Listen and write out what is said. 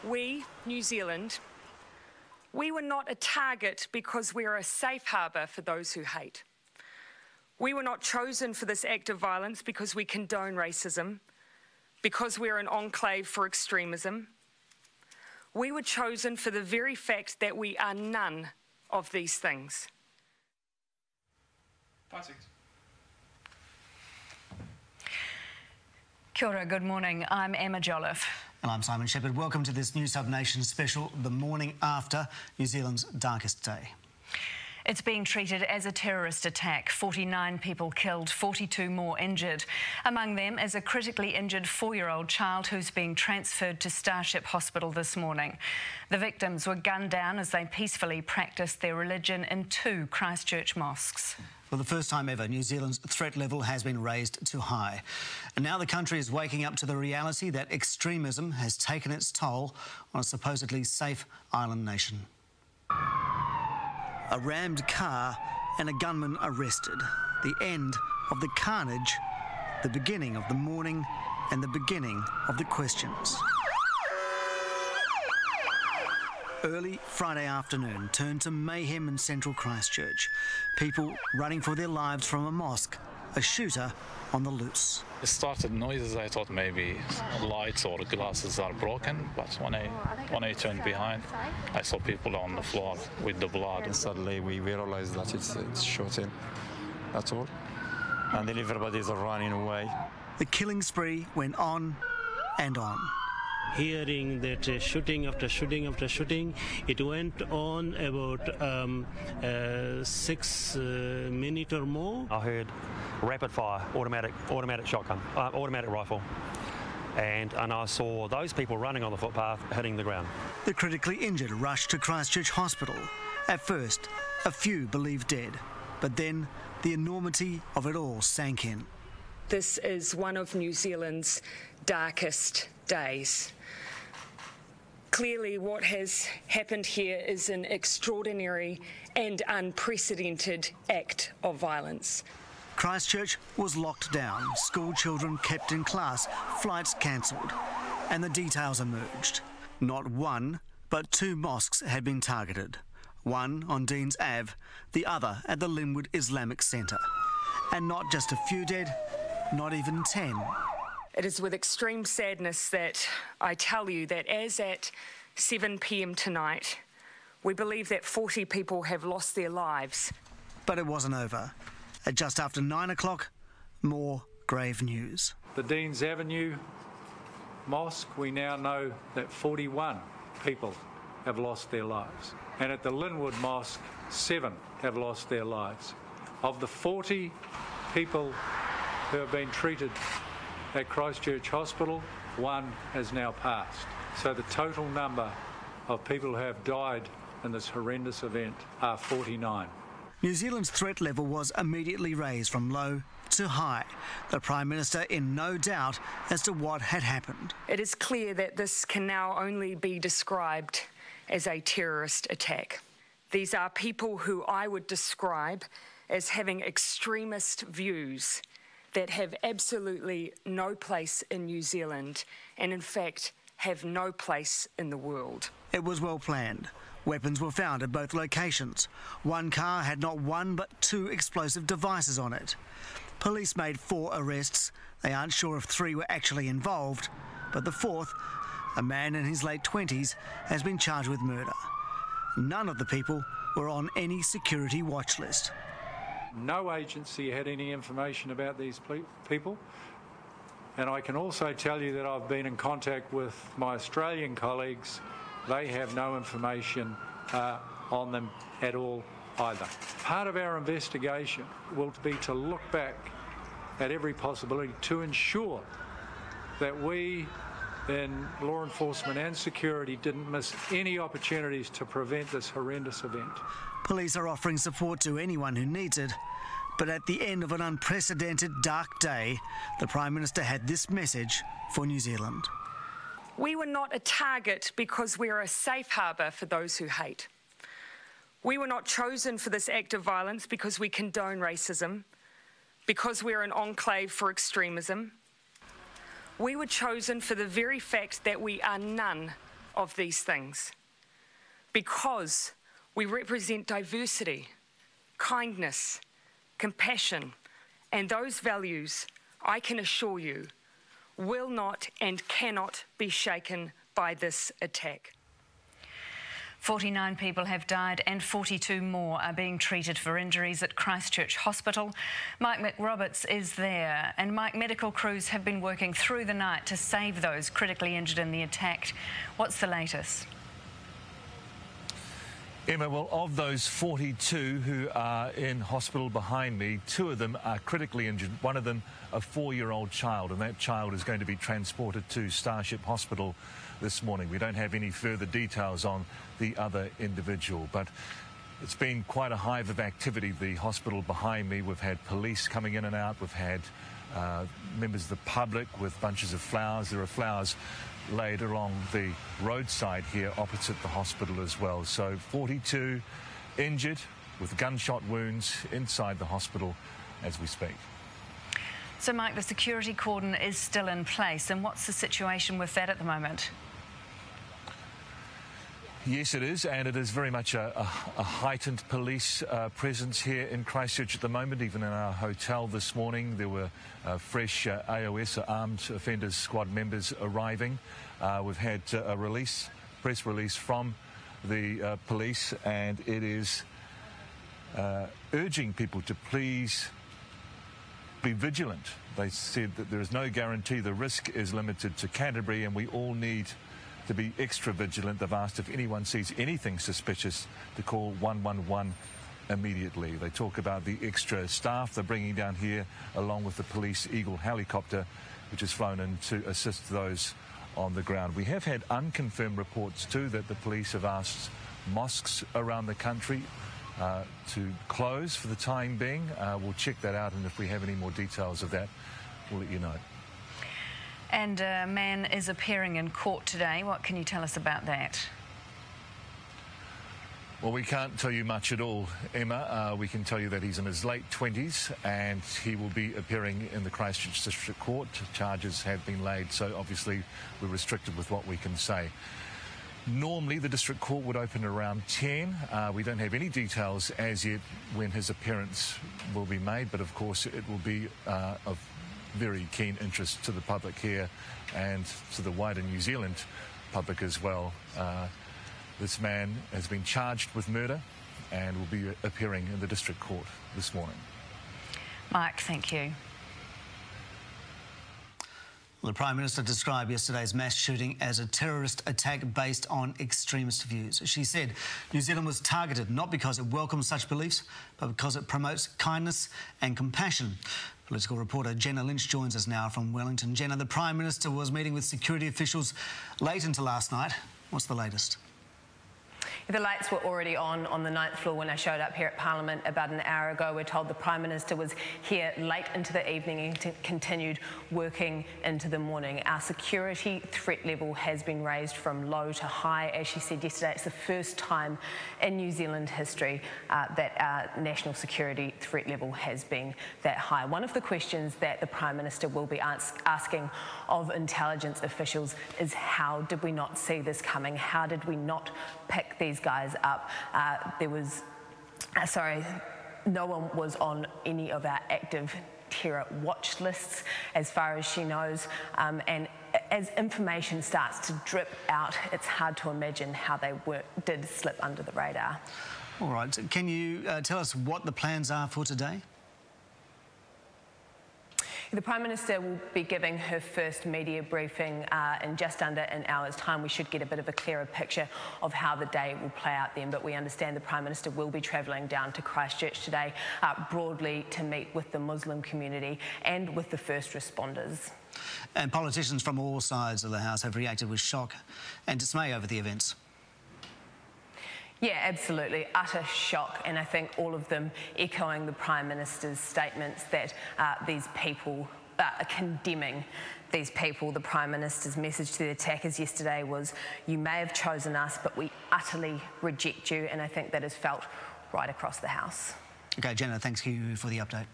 We, New Zealand, we were not a target because we are a safe harbour for those who hate. We were not chosen for this act of violence because we condone racism, because we're an enclave for extremism. We were chosen for the very fact that we are none of these things. Kia ora, good morning. I'm Emma Jolliffe. And I'm Simon Shepherd. Welcome to this Newshub Nation special, the morning after New Zealand's darkest day. It's being treated as a terrorist attack. 49 people killed, 42 more injured. Among them is a critically injured 4-year-old child who's being transferred to Starship Hospital this morning. The victims were gunned down as they peacefully practiced their religion in 2 Christchurch mosques. For the first time ever, New Zealand's threat level has been raised to high. And now the country is waking up to the reality that extremism has taken its toll on a supposedly safe island nation. A rammed car and a gunman arrested. The end of the carnage, the beginning of the mourning and the beginning of the questions. Early Friday afternoon turned to mayhem in central Christchurch. People running for their lives from a mosque, a shooter on the loose. It started noises. I thought maybe lights or glasses are broken, but when I turned behind, I saw people on the floor with the blood. And suddenly we realized that it's shooting, that's all. And then everybody's running away. The killing spree went on and on. Hearing that shooting after shooting after shooting, it went on about 6 minutes or more. I heard rapid fire, automatic shotgun, automatic rifle, and I saw those people running on the footpath hitting the ground. The critically injured rushed to Christchurch Hospital. At first, a few believed dead, but then the enormity of it all sank in. This is one of New Zealand's darkest days. Clearly, what has happened here is an extraordinary and unprecedented act of violence. Christchurch was locked down, school children kept in class, flights cancelled, and the details emerged. Not one, but 2 mosques had been targeted. One on Dean's Ave, the other at the Linwood Islamic Centre. And not just a few dead, not even 10. It is with extreme sadness that I tell you that as at 7 p.m. tonight, we believe that 40 people have lost their lives. But it wasn't over. At just after 9 o'clock, more grave news. The Dean's Avenue Mosque, we now know that 41 people have lost their lives. And at the Linwood Mosque, 7 have lost their lives. Of the 40 people who have been treated at Christchurch Hospital, 1 has now passed. So the total number of people who have died in this horrendous event are 49. New Zealand's threat level was immediately raised from low to high. The Prime Minister in no doubt as to what had happened. It is clear that this can now only be described as a terrorist attack. These are people who I would describe as having extremist views that have absolutely no place in New Zealand and, in fact, have no place in the world. It was well planned. Weapons were found at both locations. One car had not 1 but 2 explosive devices on it. Police made 4 arrests. They aren't sure if 3 were actually involved, but the 4th, a man in his late 20s, has been charged with murder. None of the people were on any security watch list. No agency had any information about these people. And I can also tell you that I've been in contact with my Australian colleagues. They have no information on them at all either. Part of our investigation will be to look back at every possibility to ensure that we in law enforcement and security didn't miss any opportunities to prevent this horrendous event. Police are offering support to anyone who needs it, but at the end of an unprecedented dark day, the Prime Minister had this message for New Zealand. We were not a target because we are a safe harbour for those who hate. We were not chosen for this act of violence because we condone racism, because we're an enclave for extremism. We were chosen for the very fact that we are none of these things because we represent diversity, kindness, compassion, and those values, I can assure you, will not and cannot be shaken by this attack. 49 people have died and 42 more are being treated for injuries at Christchurch Hospital. Mike McRoberts is there, and Mike, medical crews have been working through the night to save those critically injured in the attack. What's the latest? Emma, well, of those 42 who are in hospital behind me, 2 of them are critically injured. One of them, a 4-year-old child, and that child is going to be transported to Starship Hospital this morning. We don't have any further details on the other individual, but it's been quite a hive of activity, the hospital behind me. We've had police coming in and out. We've had members of the public with bunches of flowers. There are flowers laid along the roadside here opposite the hospital as well. So 42 injured with gunshot wounds inside the hospital as we speak. So, Mike, the security cordon is still in place, and what's the situation with that at the moment? Yes, it is, and it is very much a heightened police presence here in Christchurch at the moment. Even in our hotel this morning, there were fresh AOS, Armed Offenders Squad members arriving. We've had a press release from the police, and it is urging people to please be vigilant. They said that there is no guarantee. The risk is limited to Canterbury, and we all need to be extra vigilant. They've asked if anyone sees anything suspicious to call 111 immediately. They talk about the extra staff they're bringing down here, along with the police Eagle helicopter, which has flown in to assist those on the ground. We have had unconfirmed reports too that the police have asked mosques around the country to close for the time being. We'll check that out, and if we have any more details of that, we'll let you know. And a man is appearing in court today. What can you tell us about that? Well, we can't tell you much at all, Emma. We can tell you that he's in his late 20s and he will be appearing in the Christchurch District Court. Charges have been laid, so obviously we're restricted with what we can say. Normally, the District Court would open around 10. We don't have any details as yet when his appearance will be made, but of course it will be of very keen interest to the public here and to the wider New Zealand public as well. This man has been charged with murder and will be appearing in the District Court this morning. Mike, thank you. The Prime Minister described yesterday's mass shooting as a terrorist attack based on extremist views. She said New Zealand was targeted not because it welcomes such beliefs, but because it promotes kindness and compassion. Political reporter Jenna Lynch joins us now from Wellington. Jenna, the Prime Minister was meeting with security officials late into last night. What's the latest? The lights were already on the 9th floor when I showed up here at Parliament about an hour ago. We're told the Prime Minister was here late into the evening and continued working into the morning. Our security threat level has been raised from low to high. As she said yesterday, it's the first time in New Zealand history that our national security threat level has been that high. One of the questions that the Prime Minister will be asking of intelligence officials is, how did we not see this coming? How did we not pick these guys up? No one was on any of our active terror watch lists as far as she knows, and as information starts to drip out, it's hard to imagine how they did slip under the radar. All right, can you tell us what the plans are for today? The Prime Minister will be giving her first media briefing in just under an hour's time. We should get a bit of a clearer picture of how the day will play out then, but we understand the Prime Minister will be travelling down to Christchurch today broadly to meet with the Muslim community and with the first responders. And politicians from all sides of the House have reacted with shock and dismay over the events. Yeah, absolutely. Utter shock, and I think all of them echoing the Prime Minister's statements that these people are condemning these people. The Prime Minister's message to the attackers yesterday was, "You may have chosen us, but we utterly reject you," and I think that is felt right across the House. OK, Jenna, thanks you for the update.